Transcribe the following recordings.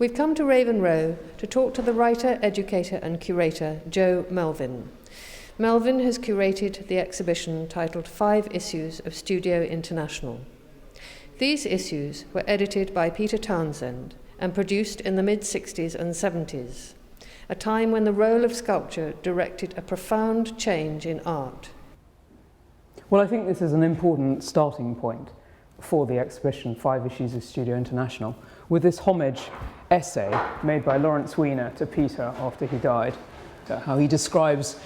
We've come to Raven Row to talk to the writer, educator and curator Jo Melvin. Melvin has curated the exhibition titled 5 Issues of Studio International. These issues were edited by Peter Townsend and produced in the mid-60s and 70s, a time when the role of sculpture directed a profound change in art. Well, I think this is an important starting point for the exhibition, 5 Issues of Studio International, with this homage essay made by Lawrence Weiner to Peter after he died, how he describes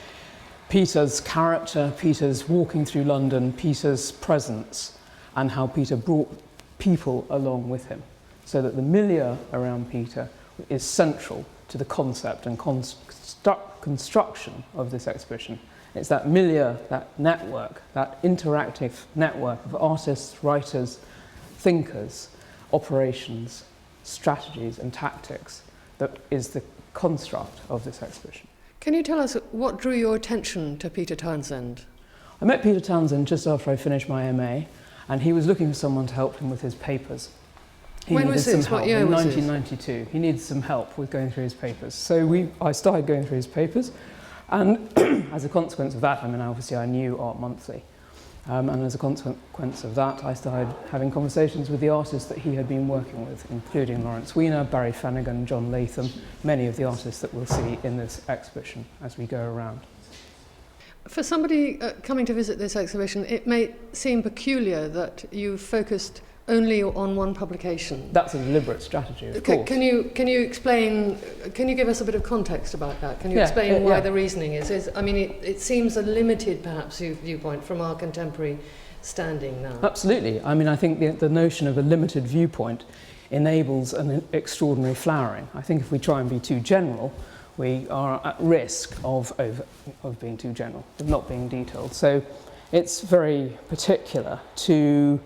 Peter's character, Peter's walking through London, Peter's presence, and how Peter brought people along with him, so that the milieu around Peter is central to the concept and construction of this exhibition. It's that milieu, that network, that interactive network of artists, writers, thinkers, operations, strategies and tactics that is the construct of this exhibition. Can you tell us what drew your attention to Peter Townsend? I met Peter Townsend just after I finished my MA, and he was looking for someone to help him with his papers. When was this? What year was this? In 1992. He needed some help with going through his papers. So I started going through his papers, and as a consequence of that, obviously I knew Art Monthly. And as a consequence of that, I started having conversations with the artists that he had been working with, including Lawrence Weiner, Barry Flanagan, John Latham, many of the artists that we'll see in this exhibition as we go around. For somebody coming to visit this exhibition, it may seem peculiar that you focused only on one publication. That's a deliberate strategy, of course. Can you explain, can you give us a bit of context about that? Can you explain why the reasoning is? It seems a limited, perhaps, viewpoint from our contemporary standing now. Absolutely. I think the notion of a limited viewpoint enables an extraordinary flowering. I think if we try and be too general, we are at risk of being too general, of not being detailed. So it's very particular to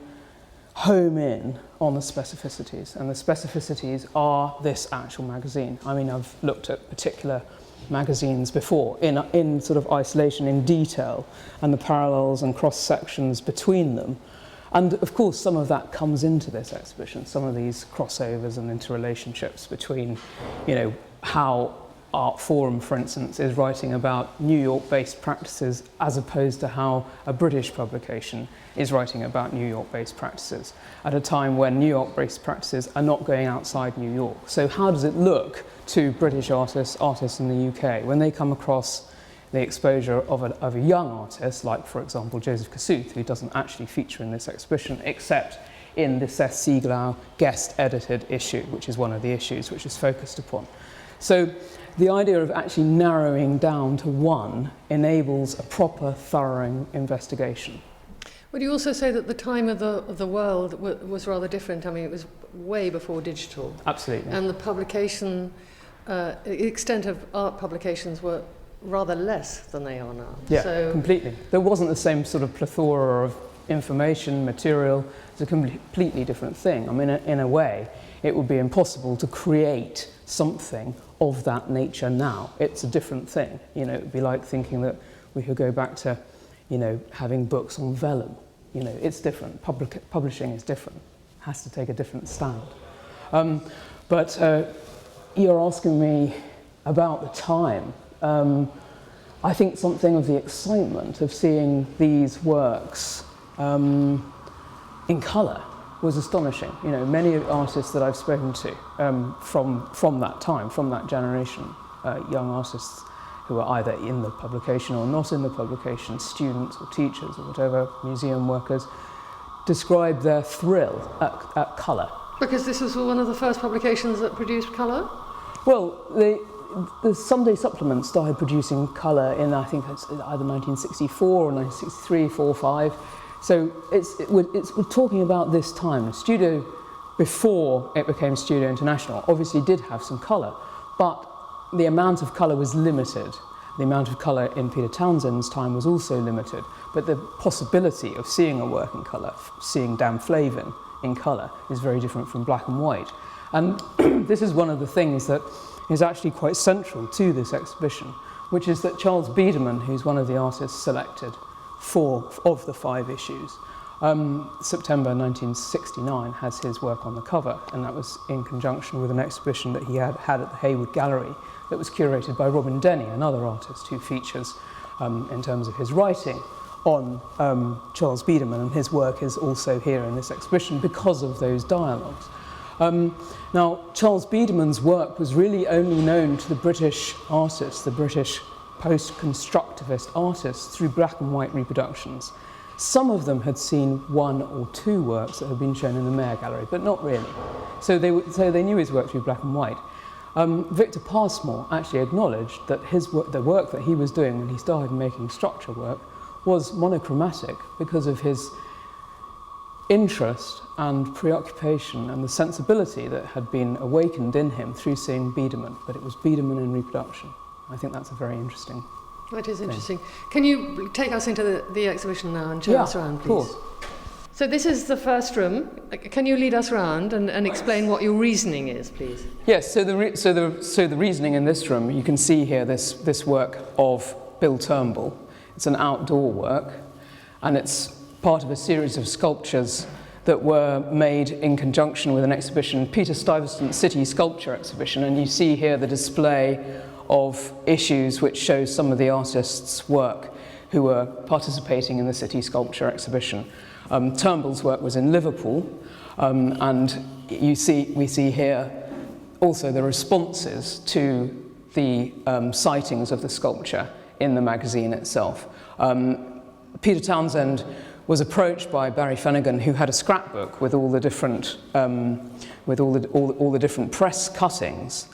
home in on the specificities, and the specificities are this actual magazine. I've looked at particular magazines before in sort of isolation, in detail, and the parallels and cross sections between them. And of course, some of that comes into this exhibition, some of these crossovers and interrelationships between, how Art Forum, for instance, is writing about New York-based practices as opposed to how a British publication is writing about New York-based practices at a time when New York-based practices are not going outside New York. So how does it look to British artists in the UK when they come across the exposure of a young artist, like, for example, Joseph Kossuth, who doesn't actually feature in this exhibition except in the Seth Sieglau guest-edited issue, which is one of the issues which is focused upon. So the idea of actually narrowing down to one enables a proper, thorough investigation. Would you also say that the time of the world was rather different? It was way before digital. Absolutely. And the publication, the extent of art publications were rather less than they are now. Yeah, so completely. There wasn't the same sort of plethora of information, material. It's a completely different thing. In a way, it would be impossible to create something of that nature now. It's a different thing. It would be like thinking that we could go back to, having books on vellum. It's different. Publishing is different. Has to take a different stand. But you're asking me about the time. I think something of the excitement of seeing these works in colour was astonishing. Many artists that I've spoken to from that time, from that generation, young artists who are either in the publication or not in the publication, students or teachers or whatever, museum workers, describe their thrill at colour. Because this was one of the first publications that produced colour? Well, the Sunday supplement started producing colour in, I think it's either 1964 or 1963, 4, 5. So we're talking about this time. Studio, before it became Studio International, obviously did have some colour, but the amount of colour was limited. The amount of colour in Peter Townsend's time was also limited, but the possibility of seeing a work in colour, seeing Dan Flavin in colour, is very different from black and white. And this is one of the things that is actually quite central to this exhibition, which is that Charles Biederman, who's one of the artists selected of the 5 issues, September 1969 has his work on the cover, and that was in conjunction with an exhibition that he had at the Hayward Gallery that was curated by Robin Denny, another artist who features, in terms of his writing, on Charles Biederman, and his work is also here in this exhibition because of those dialogues. Now, Charles Biederman's work was really only known to the British artists, the British post-constructivist artists, through black and white reproductions. Some of them had seen one or two works that had been shown in the Mayor Gallery, but not really. So they knew his work through black and white. Victor Passmore actually acknowledged that the work that he was doing when he started making structure work was monochromatic because of his interest and preoccupation and the sensibility that had been awakened in him through seeing Biederman, but it was Biederman in reproduction. I think that's a very interesting That is thing. interesting. Can you take us into the exhibition now and show us around, please? Of course. So this is the first room. Can you lead us around and explain what your reasoning is, please? Yes, so the reasoning in this room, you can see here this work of Bill Turnbull. It's an outdoor work, and it's part of a series of sculptures that were made in conjunction with an exhibition, Peter Stuyvesant City Sculpture Exhibition, and you see here the display of issues which shows some of the artists' work who were participating in the City Sculpture Exhibition. Turnbull's work was in Liverpool, and we see here also the responses to the sightings of the sculpture in the magazine itself. Peter Townsend was approached by Barry Finnegan, who had a scrapbook with all the different press cuttings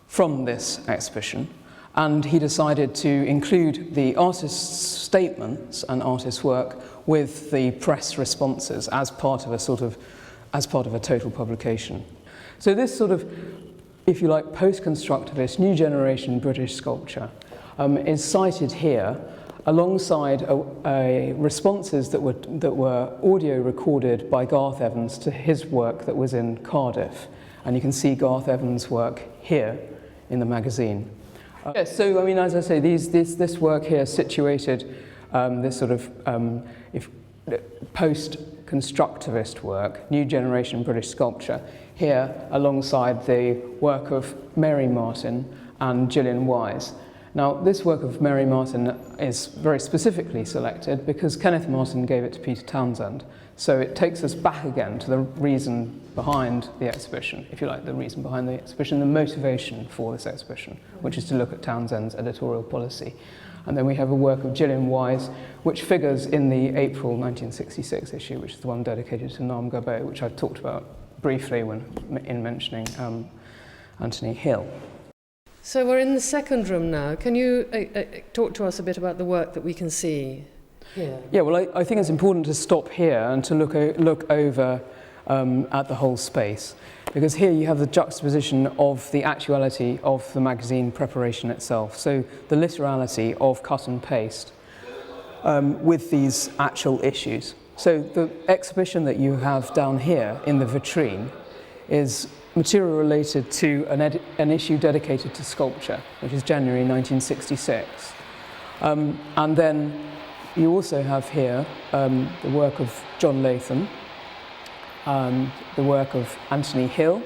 from this exhibition, and he decided to include the artists' statements and artists' work with the press responses as part of a total publication. So this sort of, if you like, post-constructivist, new generation British sculpture is cited here alongside responses that were audio recorded by Garth Evans to his work that was in Cardiff, and you can see Garth Evans' work here in the magazine. Yes, so I mean, as I say, this work here situated this sort of post-constructivist work, new generation British sculpture, here alongside the work of Mary Martin and Gillian Wise. Now, this work of Mary Martin is very specifically selected because Kenneth Martin gave it to Peter Townsend. So it takes us back again to the reason behind the exhibition, if you like, the reason behind the exhibition, the motivation for this exhibition, which is to look at Townsend's editorial policy. And then we have a work of Gillian Wise, which figures in the April 1966 issue, which is the one dedicated to Nam Gabay, which I've talked about briefly in mentioning Anthony Hill. So we're in the second room now. Can you talk to us a bit about the work that we can see here? Yeah, well, I think it's important to stop here and to look over at the whole space, because here you have the juxtaposition of the actuality of the magazine preparation itself, so the literality of cut and paste with these actual issues. So the exhibition that you have down here in the vitrine is material related to an issue dedicated to sculpture, which is January 1966. And then you also have here the work of John Latham, and the work of Anthony Hill,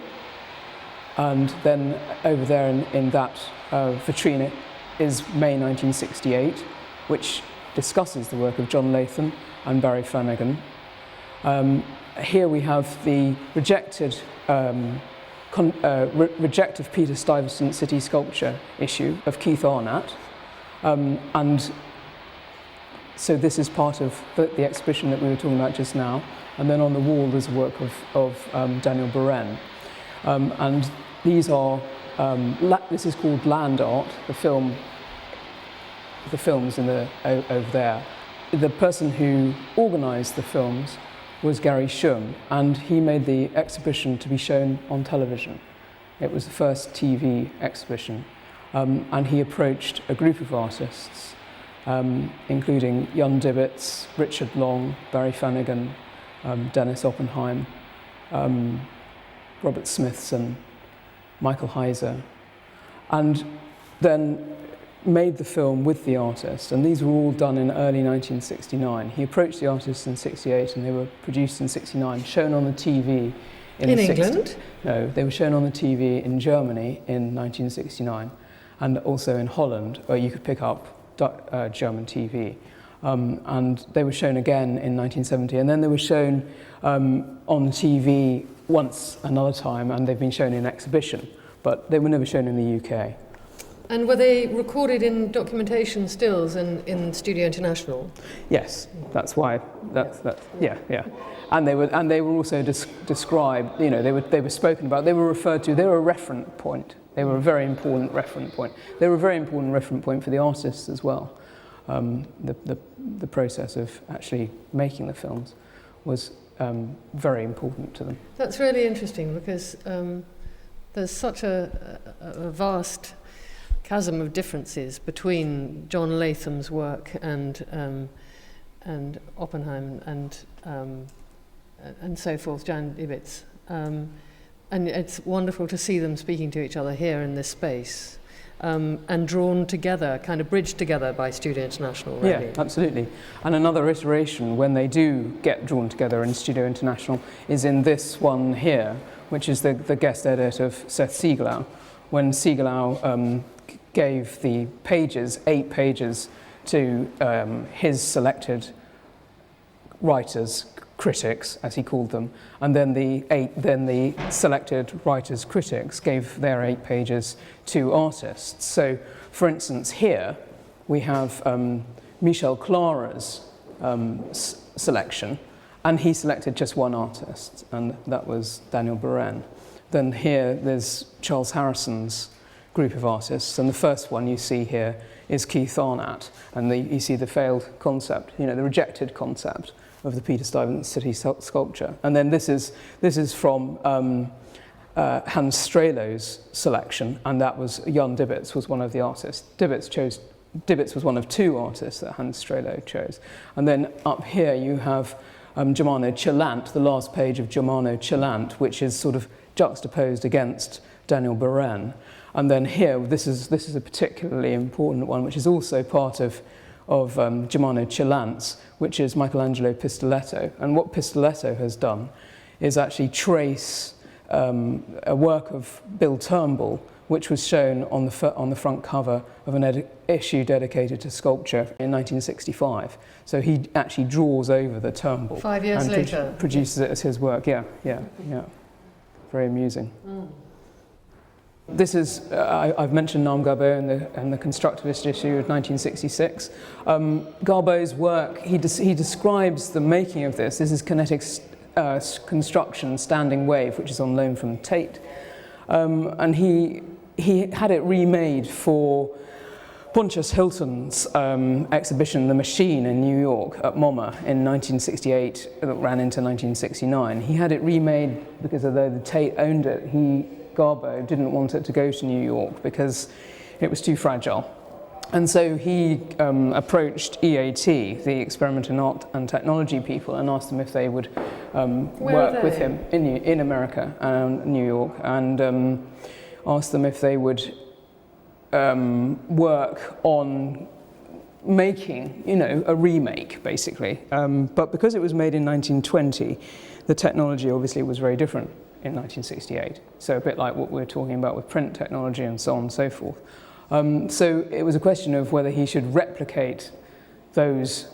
and then over there in that vitrine is May 1968, which discusses the work of John Latham and Barry Flanagan. Here we have the rejected Peter Stuyvesant City Sculpture issue of Keith Arnott, and so this is part of the exhibition that we were talking about just now. And then on the wall there's a work of Daniel Buren, and these are this is called land art. The films over there. The person who organised the films was Gary Shum, and he made the exhibition to be shown on television. It was the first TV exhibition, and he approached a group of artists, including Jan Dibbets, Richard Long, Barry Flanagan, Dennis Oppenheim, Robert Smithson, Michael Heiser, and then made the film with the artist, and these were all done in early 1969. He approached the artists in 68, and they were produced in 69, shown on the TV in England? No, they were shown on the TV in Germany in 1969, and also in Holland, where you could pick up German TV. And they were shown again in 1970, and then they were shown on TV once another time, and they've been shown in exhibition, but they were never shown in the UK. And were they recorded in documentation stills in Studio International? Yes, that's why. Yeah. And they were also described. You know, they were spoken about. They were referred to. They were a reference point. They were a very important reference point. They were a very important reference point for the artists as well. The process of actually making the films was very important to them. That's really interesting, because there's such a vast chasm of differences between John Latham's work and Oppenheim and so forth, Jan Ibitz. And it's wonderful to see them speaking to each other here in this space, and drawn together, kind of bridged together by Studio International, really. Yeah, absolutely. And another iteration, when they do get drawn together in Studio International, is in this one here, which is the guest edit of Seth Siegelau, when Siegelau gave the pages, 8 pages, to his selected writers, critics, as he called them, and then the selected writers, critics, gave their 8 pages to artists. So, for instance, here we have Michel Clara's selection, and he selected just one artist, and that was Daniel Buren. Then here there's Charles Harrison's group of artists, and the first one you see here is Keith Arnott, and you see the failed concept, you know, the rejected concept of the Peter Stuyvesant city sculpture. And then this is from Hans Strelow's selection, and that was Jan Dibitz was one of the artists. Dibitz was one of 2 artists that Hans Strelo chose. And then up here you have Germano Celant, the last page of Germano Celant, which is sort of juxtaposed against Daniel Buren. And then here, this is a particularly important one, which is also part of Germano Celant's, which is Michelangelo Pistoletto. And what Pistoletto has done is actually trace a work of Bill Turnbull, which was shown on the front cover of an issue dedicated to sculpture in 1965. So he actually draws over the Turnbull. 5 years later. Produces it as his work, yeah. Very amusing. This is, I've mentioned Naum Garbeau and the constructivist issue of 1966. Garbeau's work, he describes the making of this. This is kinetic construction standing wave, which is on loan from Tate. And he had it remade for Pontius Hilton's exhibition, The Machine, in New York at MoMA in 1968, that ran into 1969. He had it remade because although the Tate owned it, Garbeau didn't want it to go to New York because it was too fragile. And so he approached EAT, the Experiment in Art and Technology people, and asked them if they would work with him in America, New York, and asked them if they would work on making, a remake, basically. But because it was made in 1920, the technology obviously was very different in 1968. So a bit like what we're talking about with print technology and so on and so forth. So it was a question of whether he should replicate those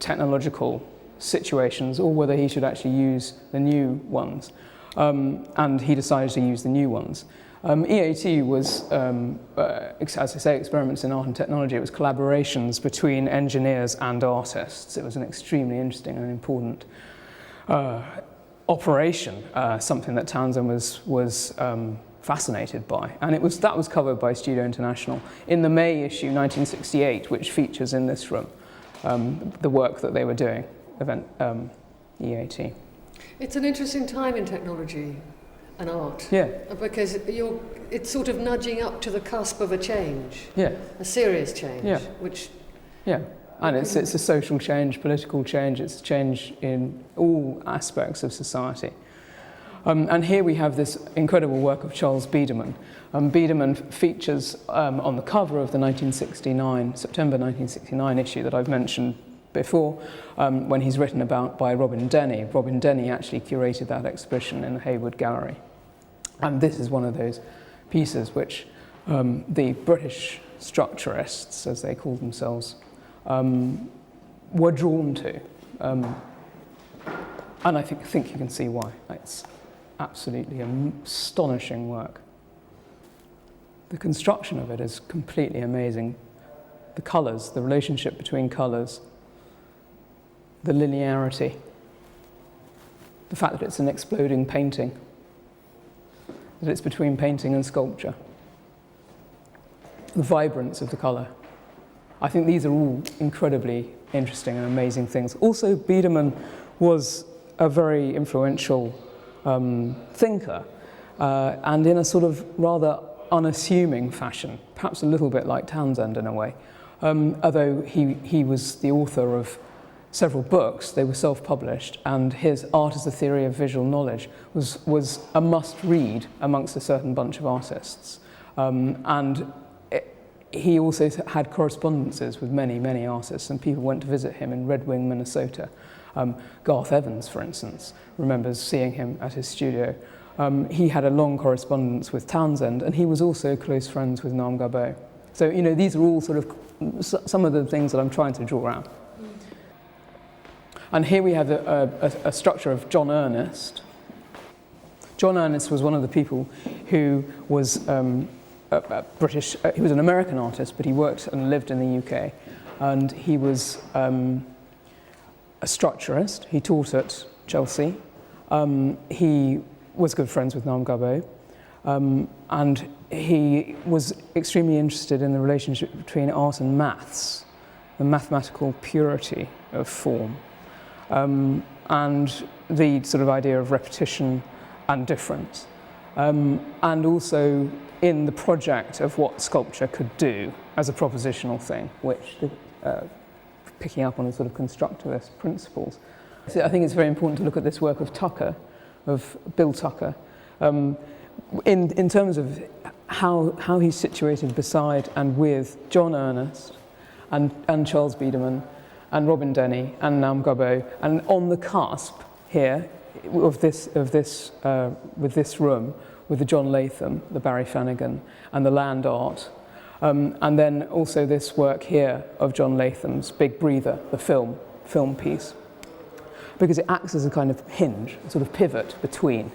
technological situations or whether he should actually use the new ones. And he decided to use the new ones. EAT was, as I say, experiments in art and technology. It was collaborations between engineers and artists. It was an extremely interesting and important operation, something that Townsend was fascinated by. And that was covered by Studio International in the May issue 1968, which features in this room the work that they were doing, EAT. It's an interesting time in technology and art. Yeah. Because it's sort of nudging up to the cusp of a change. Yeah. A serious change. Yeah. Which. Yeah. And it's a social change, political change, it's a change in all aspects of society. And here we have this incredible work of Charles Biederman. Biederman features on the cover of the September 1969 issue that I've mentioned before, when he's written about by Robin Denny. Robin Denny actually curated that exhibition in the Hayward Gallery. And this is one of those pieces which the British structurists, as they call themselves, were drawn to. And I think you can see why. It's absolutely astonishing work. The construction of it is completely amazing. The colours, the relationship between colours, the linearity, the fact that it's an exploding painting, that it's between painting and sculpture, the vibrance of the colour. I think these are all incredibly interesting and amazing things. Also, Biederman was a very influential thinker, and in a sort of rather unassuming fashion, perhaps a little bit like Townsend in a way. Although he was the author of several books, they were self-published, and his Art as a Theory of Visual Knowledge was a must-read amongst a certain bunch of artists. He also had correspondences with many, many artists, and people went to visit him in Red Wing, Minnesota. Garth Evans, for instance, remembers seeing him at his studio. He had a long correspondence with Townsend, and he was also close friends with Nam Gabo. So, these are all sort of some of the things that I'm trying to draw out. And here we have a structure of John Ernest. John Ernest was one of the people who was British, he was an American artist, but he worked and lived in the UK. And he was a structurist. He taught at Chelsea. He was good friends with Nam Gabo. And he was extremely interested in the relationship between art and maths, the mathematical purity of form, and the sort of idea of repetition and difference. And also in the project of what sculpture could do as a propositional thing, which, picking up on the sort of constructivist principles. So I think it's very important to look at this work of Tucker, of Bill Tucker, in terms of how he's situated beside and with John Ernest and Charles Biederman and Robin Denny and Nam Gabo, and on the cusp here with this room, with the John Latham, the Barry Flanagan, and the land art, and then also this work here of John Latham's Big Breather, the film piece, because it acts as a kind of hinge, a sort of pivot between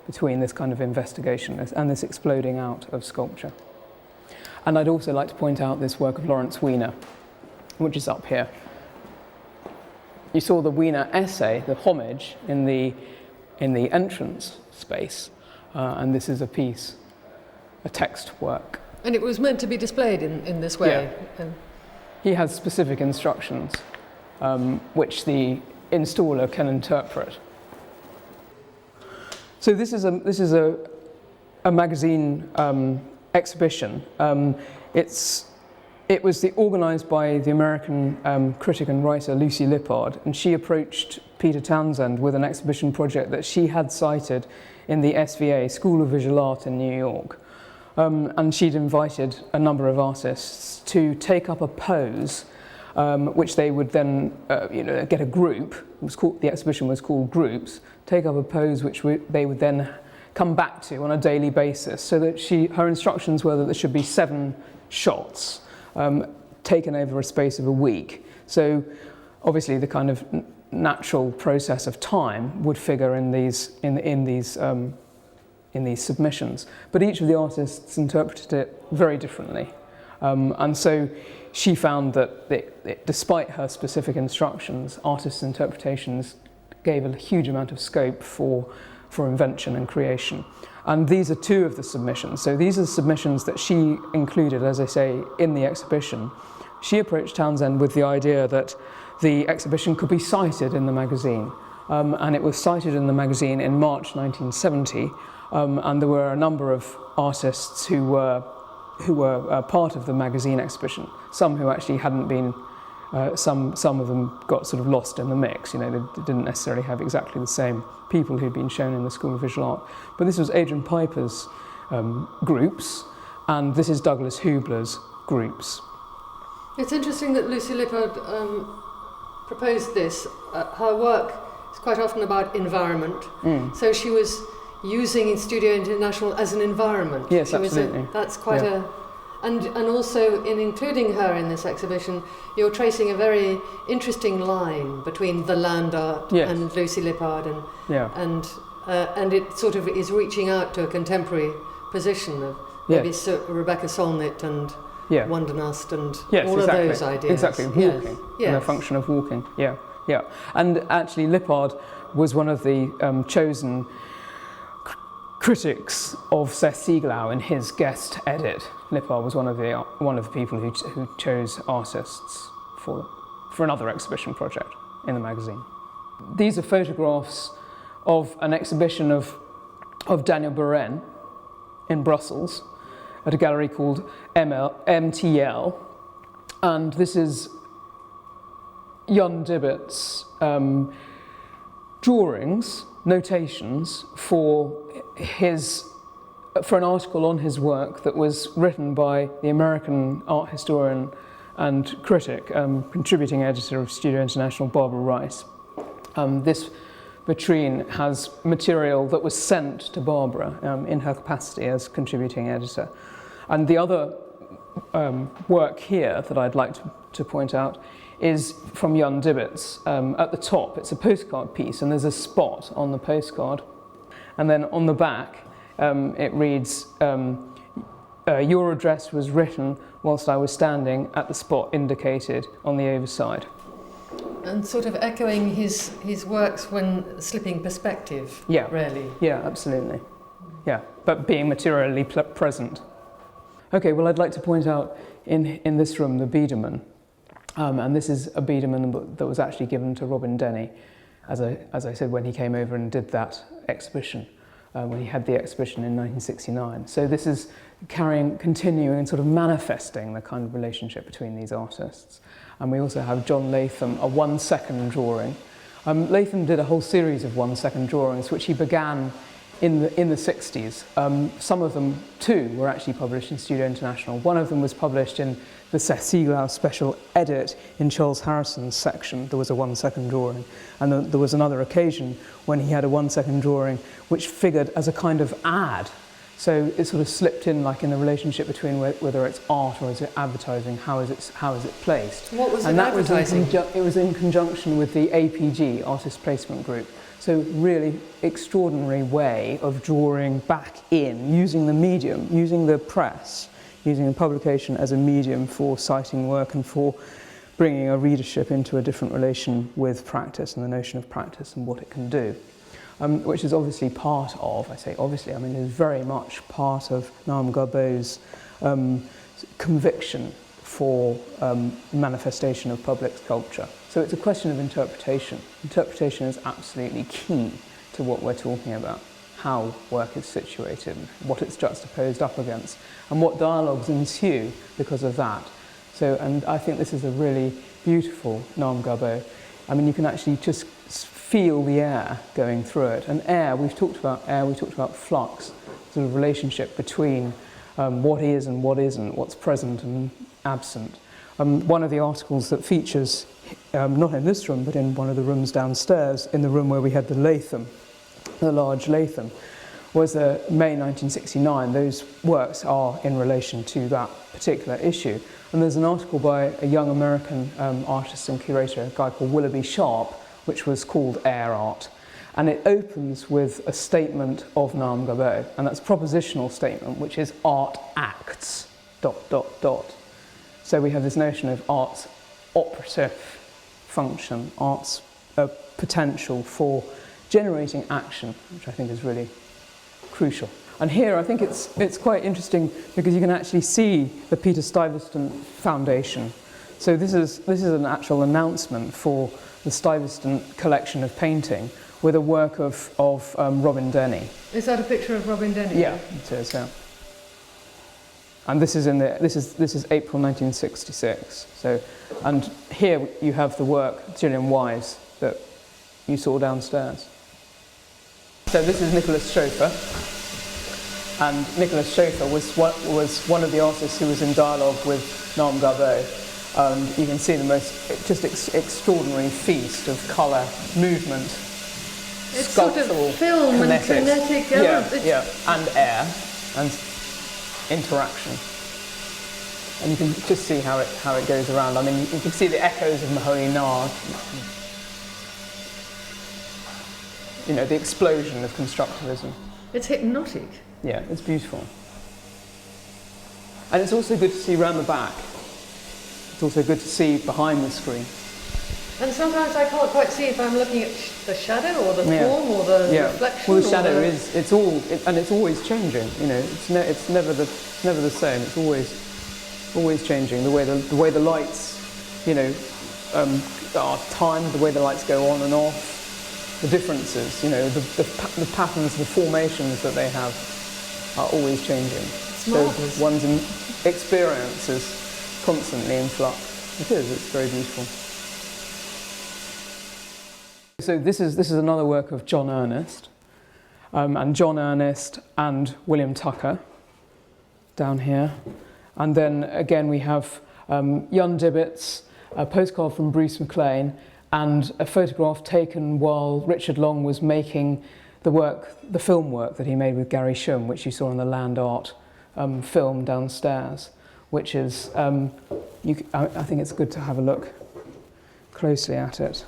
this kind of investigation and this exploding out of sculpture. And I'd also like to point out this work of Lawrence Weiner, which is up here. You saw the Weiner essay, the homage, in the entrance space, and this is a piece, a text work. And it was meant to be displayed in this way. Yeah. He has specific instructions, which the installer can interpret. So this is a magazine exhibition. It was organised by the American critic and writer Lucy Lippard, and she approached Peter Townsend with an exhibition project that she had cited in the SVA, School of Visual Art in New York. And she'd invited a number of artists to take up a pose, which they would then get a group. The exhibition was called Groups. Take up a pose which they would then come back to on a daily basis. So that her instructions were that there should be 7 shots taken over a space of a week. So obviously the kind of natural process of time would figure in these submissions, but each of the artists interpreted it very differently, and so she found that despite her specific instructions, artists' interpretations gave a huge amount of scope for invention and creation. And these are 2 of the submissions. So these are the submissions that she included, as I say, in the exhibition. She approached Townsend with the idea that the exhibition could be cited in the magazine, and it was cited in the magazine in March 1970. And there were a number of artists who were part of the magazine exhibition, some who actually hadn't been Some of them got sort of lost in the mix. You know, they didn't necessarily have exactly the same people who'd been shown in the School of Visual Art. But this was Adrian Piper's groups, and this is Douglas Hubler's groups. It's interesting that Lucy Lippard proposed this. Her work is quite often about environment. So she was using Studio International as an environment. Yes, absolutely. That's quite and also in including her in this exhibition, you're tracing a very interesting line between the land art and Lucy Lippard, and it sort of is reaching out to a contemporary position of maybe Rebecca Solnit and Wondernust and all of those ideas. Exactly, walking, and the function of walking, yeah. And actually Lippard was one of the chosen critics of Seth Sieglau in his guest edit. Lippard was one of the people who chose artists for another exhibition project in the magazine. These are photographs of an exhibition of Daniel Buren in Brussels at a gallery called MTL, and this is Jan Dibbett's drawings, notations for an article on his work that was written by the American art historian and critic, contributing editor of Studio International, Barbara Rice. This vitrine has material that was sent to Barbara in her capacity as contributing editor. And the other work here that I'd like to point out is from Jan Dibbett's. At the top, it's a postcard piece, and there's a spot on the postcard. And then on the back, it reads, your address was written whilst I was standing at the spot indicated on the overside. And sort of echoing his works when slipping perspective, really. Yeah, absolutely. Yeah, but being materially present. Okay, well, I'd like to point out in this room the Biedermann. And this is a Biedermann that was actually given to Robin Denny, as I said, when he came over and did that exhibition, when he had the exhibition in 1969. So this is continuing and sort of manifesting the kind of relationship between these artists. And we also have John Latham, a 1-second drawing. Latham did a whole series of 1-second drawings, which he began in the 60s. Some of them, too, were actually published in Studio International. One of them was published in the Seth Sieglau special edit in Charles Harrison's section. There was a 1-second drawing. And there was another occasion when he had a 1-second drawing which figured as a kind of ad. So it sort of slipped in, like in the relationship between whether it's art or is it advertising, how is it placed. What was it advertising? It was in conjunction with the APG, Artist Placement Group. So really extraordinary way of drawing back in, using the medium, using the press, using the publication as a medium for citing work and for bringing a readership into a different relation with practice and the notion of practice and what it can do. Which is obviously part of, I say obviously, I mean is very much part of Naam Garbo's conviction for manifestation of public sculpture. So it's a question of interpretation. Interpretation is absolutely key to what we're talking about, how work is situated, what it's juxtaposed up against, and what dialogues ensue because of that. So, and I think this is a really beautiful Naam Garbo. I mean, you can actually just feel the air going through it. And air, we've talked about flux, sort of relationship between what is and what isn't, what's present and absent. One of the articles that features, not in this room, but in one of the rooms downstairs, in the room where we had the Latham, the large Latham, was May 1969. Those works are in relation to that particular issue. And there's an article by a young American artist and curator, a guy called Willoughby Sharp, which was called Air Art. And it opens with a statement of Naam Garbo, and that's a propositional statement, which is art acts, ... So we have this notion of art's operative function, art's potential for generating action, which I think is really crucial. And here I think it's quite interesting because you can actually see the Peter Stuyvesant Foundation. So this is an actual announcement for the Stuyvesant collection of painting with a work of Robin Denny. Is that a picture of Robin Denny? Yeah, it is, yeah. And this is April 1966. So, and here you have the work Gillian Wise that you saw downstairs. So this is Nicholas Schoeffer, and Nicholas Schoeffer was one of the artists who was in dialogue with Naum Garbeau. And you can see the most extraordinary feast of colour, movement, it's sculptural, sort of film kinetic, and kinetic, and air and interaction. And you can just see how it goes around. I mean, you can see the echoes of Mahoney Nard. You know, the explosion of constructivism. It's hypnotic. Yeah, it's beautiful. And it's also good to see round the back. It's also good to see behind the screen. And sometimes I can't quite see if I'm looking at the shadow or the form or the reflection. Well, the shadow it's always changing. You know, it's never the same. It's always changing. The way the lights, you know, are timed. The way the lights go on and off. The differences, you know, the patterns, the formations that they have are always changing. So one's experience is constantly in flux. It is. It's very beautiful. So this is another work of John Ernest, and John Ernest and William Tucker down here, and then again we have Jan Dibbitt's a postcard from Bruce MacLean, and a photograph taken while Richard Long was making the film work that he made with Gary Shum, which you saw in the Land Art film downstairs, which is, I think it's good to have a look closely at it.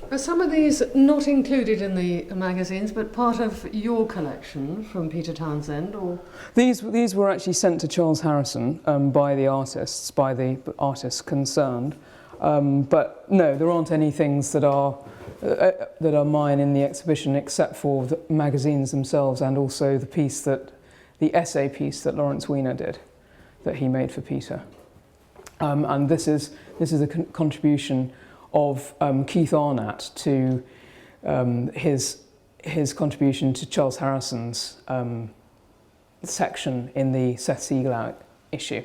Are some of these not included in the magazines, but part of your collection from Peter Townsend? Or These were actually sent to Charles Harrison by the artists concerned. But no, there aren't any things that are mine in the exhibition, except for the magazines themselves, and also the essay piece that Lawrence Weiner did, that he made for Peter. And this is a contribution of Keith Arnott to his contribution to Charles Harrison's section in the Seth Siegel issue.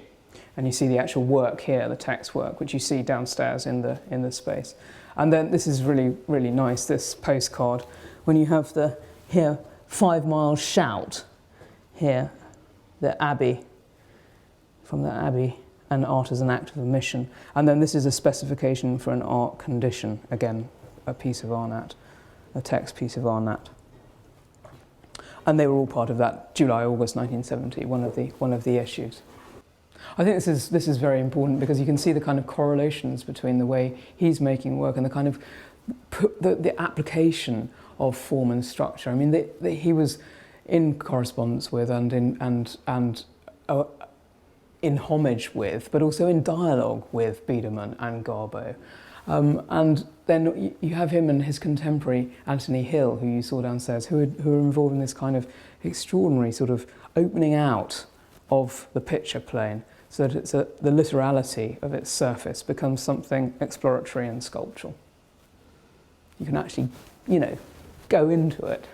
And you see the actual work here, the text work, which you see downstairs in the space. And then this is really, really nice, this postcard, when you have here 5 Miles Shout, here, the Abbey, from the Abbey, and art as an act of omission. And then this is a specification for an art condition, again, a piece of Arnott, a text piece of Arnott. And they were all part of that July-August 1970, one of the issues. I think this is very important because you can see the kind of correlations between the way he's making work and the kind of the application of form and structure. I mean, he was in correspondence with and in homage with, but also in dialogue with Biedermann and Garbeau. And then you have him and his contemporary Anthony Hill, who you saw downstairs, who are involved in this kind of extraordinary sort of opening out of the picture plane, so that the literality of its surface becomes something exploratory and sculptural. You can actually, you know, go into it.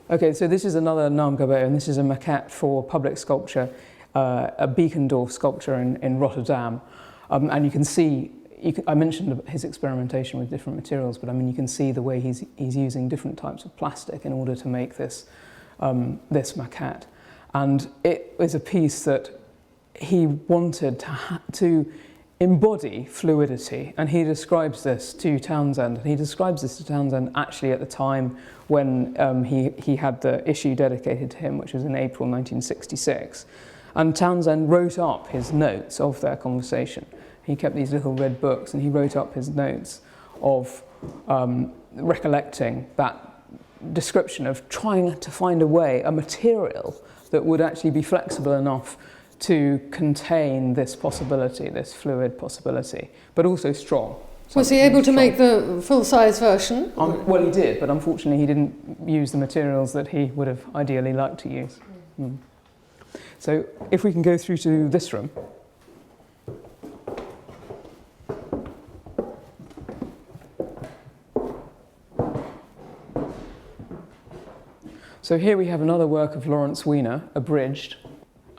Okay, so this is another Naum Garbeau, and this is a maquette for public sculpture, a Beekendorf sculpture in Rotterdam. And you can see, I mentioned his experimentation with different materials, but I mean, you can see the way he's using different types of plastic in order to make this maquette. And it was a piece that he wanted to embody fluidity, and he describes this to Townsend. And he describes this to Townsend actually at the time when he had the issue dedicated to him, which was in April 1966. And Townsend wrote up his notes of their conversation. He kept these little red books, and he wrote up his notes of recollecting that description of trying to find a material that would actually be flexible enough to contain this possibility, this fluid possibility, but also strong. Was he able to make the full-size version? Well, he did, but unfortunately he didn't use the materials that he would have ideally liked to use. Mm. So if we can go through to this room. So here we have another work of Lawrence Weiner, abridged.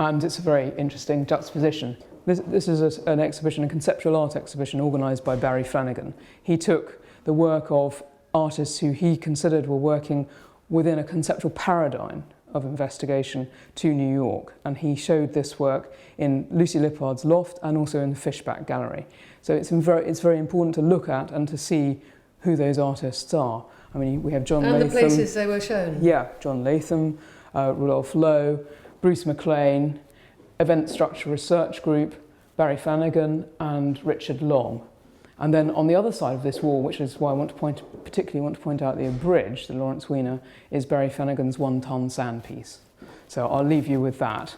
and it's a very interesting juxtaposition. This is an exhibition, a conceptual art exhibition organised by Barry Flanagan. He took the work of artists who he considered were working within a conceptual paradigm of investigation to New York, and he showed this work in Lucy Lippard's loft and also in the Fishback Gallery. So it's very important to look at and to see who those artists are. I mean, we have John Latham. And the places they were shown. Yeah, John Latham, Rudolph Lowe, Bruce MacLean, Event Structure Research Group, Barry Flanagan and Richard Long. And then on the other side of this wall, which is why I particularly want to point out the bridge, the Lawrence Weiner, is Barry Flanagan's 1-ton sandpiece. So I'll leave you with that.